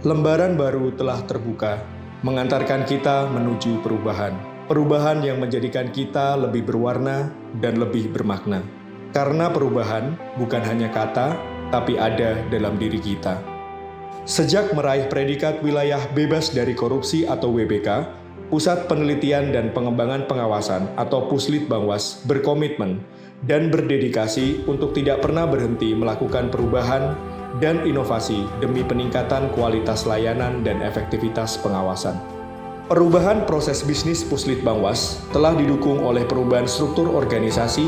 Lembaran baru telah terbuka, mengantarkan kita menuju perubahan. Perubahan yang menjadikan kita lebih berwarna dan lebih bermakna. Karena perubahan bukan hanya kata, tapi ada dalam diri kita. Sejak meraih predikat wilayah bebas dari korupsi atau WBK, Pusat Penelitian dan Pengembangan Pengawasan atau Puslitbangwas berkomitmen dan berdedikasi untuk tidak pernah berhenti melakukan perubahan dan inovasi demi peningkatan kualitas layanan dan efektivitas pengawasan. Perubahan proses bisnis Puslitbangwas telah didukung oleh perubahan struktur organisasi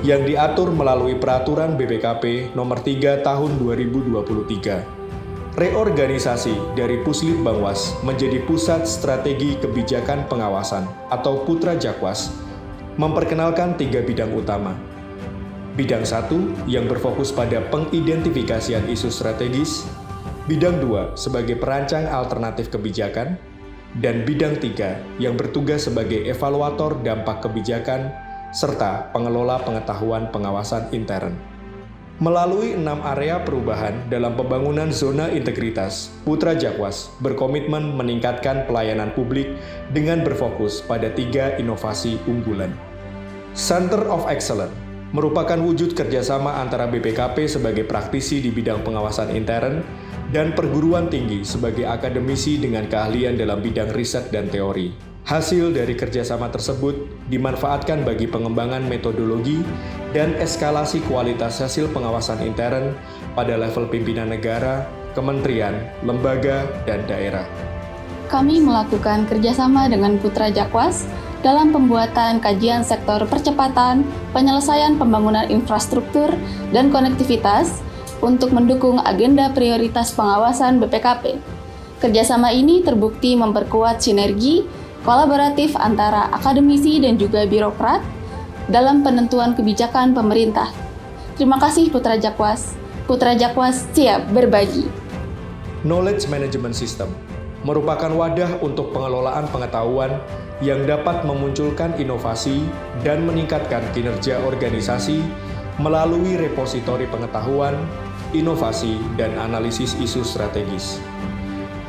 yang diatur melalui Peraturan BPKP Nomor 3 Tahun 2023. Reorganisasi dari Puslitbangwas menjadi Pusat Strategi Kebijakan Pengawasan atau Putra Jakwas memperkenalkan 3 bidang utama. Bidang 1 yang berfokus pada pengidentifikasian isu strategis, bidang 2 sebagai perancang alternatif kebijakan, dan bidang 3 yang bertugas sebagai evaluator dampak kebijakan serta pengelola pengetahuan pengawasan intern. Melalui 6 area perubahan dalam pembangunan zona integritas, Putra Jakwas berkomitmen meningkatkan pelayanan publik dengan berfokus pada 3 inovasi unggulan. Center of Excellence merupakan wujud kerjasama antara BPKP sebagai praktisi di bidang pengawasan intern dan perguruan tinggi sebagai akademisi dengan keahlian dalam bidang riset dan teori. Hasil dari kerjasama tersebut dimanfaatkan bagi pengembangan metodologi dan eskalasi kualitas hasil pengawasan intern pada level pimpinan negara, kementerian, lembaga, dan daerah. Kami melakukan kerjasama dengan Putra Jakwas dalam pembuatan kajian sektor percepatan, penyelesaian pembangunan infrastruktur, dan konektivitas untuk mendukung agenda prioritas pengawasan BPKP. Kerjasama ini terbukti memperkuat sinergi kolaboratif antara akademisi dan juga birokrat dalam penentuan kebijakan pemerintah. Terima kasih Putra Jakwas. Putra Jakwas siap berbagi. Knowledge Management System merupakan wadah untuk pengelolaan pengetahuan yang dapat memunculkan inovasi dan meningkatkan kinerja organisasi melalui repositori pengetahuan, inovasi, dan analisis isu strategis.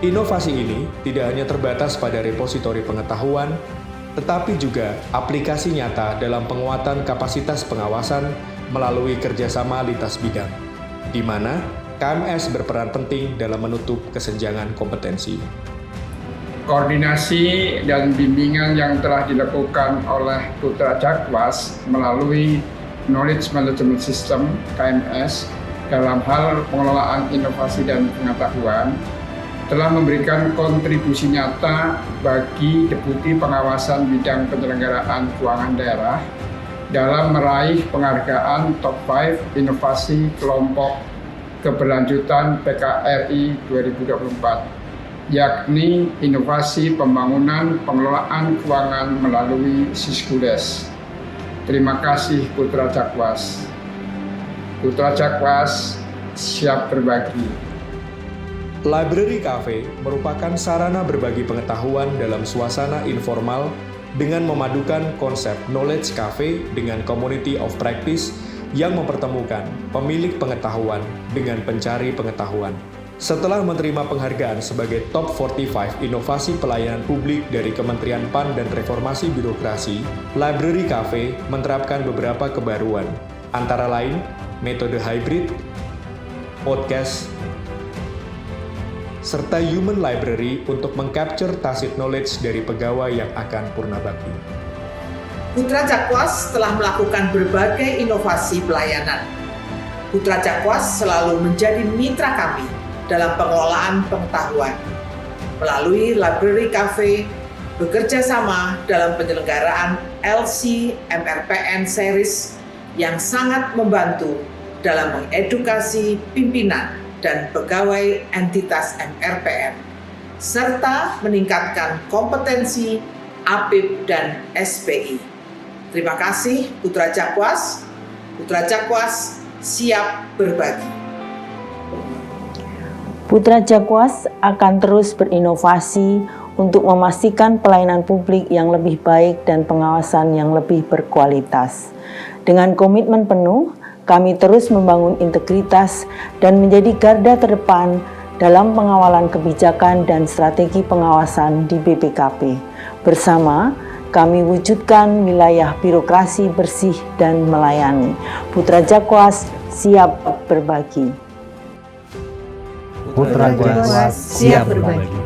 Inovasi ini tidak hanya terbatas pada repositori pengetahuan, tetapi juga aplikasi nyata dalam penguatan kapasitas pengawasan melalui kerjasama lintas bidang, di mana KMS berperan penting dalam menutup kesenjangan kompetensi. Koordinasi dan bimbingan yang telah dilakukan oleh Putra Jakwas melalui Knowledge Management System (KMS) dalam hal pengelolaan inovasi dan pengetahuan telah memberikan kontribusi nyata bagi Deputi Pengawasan Bidang Penyelenggaraan Keuangan Daerah dalam meraih penghargaan Top 5 Inovasi Kelompok Keberlanjutan PKRI 2024. Yakni inovasi pembangunan pengelolaan keuangan melalui Siskudes. Terima kasih Putra Jakwas. Putra Jakwas siap berbagi. Library Cafe merupakan sarana berbagi pengetahuan dalam suasana informal dengan memadukan konsep Knowledge Cafe dengan Community of Practice yang mempertemukan pemilik pengetahuan dengan pencari pengetahuan. Setelah menerima penghargaan sebagai Top 45 Inovasi Pelayanan Publik dari Kementerian PAN dan Reformasi Birokrasi, Library Cafe menerapkan beberapa kebaruan, antara lain metode hybrid, podcast, serta human library untuk mengcapture tacit knowledge dari pegawai yang akan purna bakti. Putra Jakwas telah melakukan berbagai inovasi pelayanan. Putra Jakwas selalu menjadi mitra kami dalam pengelolaan pengetahuan. Melalui Library Cafe, bekerja sama dalam penyelenggaraan LC MRPN Series yang sangat membantu dalam mengedukasi pimpinan dan pegawai entitas MRPN, serta meningkatkan kompetensi APIP dan SPI. Terima kasih Putra Jakwas. Putra Jakwas siap berbagi. Putra Jakwas akan terus berinovasi untuk memastikan pelayanan publik yang lebih baik dan pengawasan yang lebih berkualitas. Dengan komitmen penuh, kami terus membangun integritas dan menjadi garda terdepan dalam pengawalan kebijakan dan strategi pengawasan di BPKP. Bersama, kami wujudkan wilayah birokrasi bersih dan melayani. Putra Jakwas siap berbagi. Putra Jakwas siap berbagi.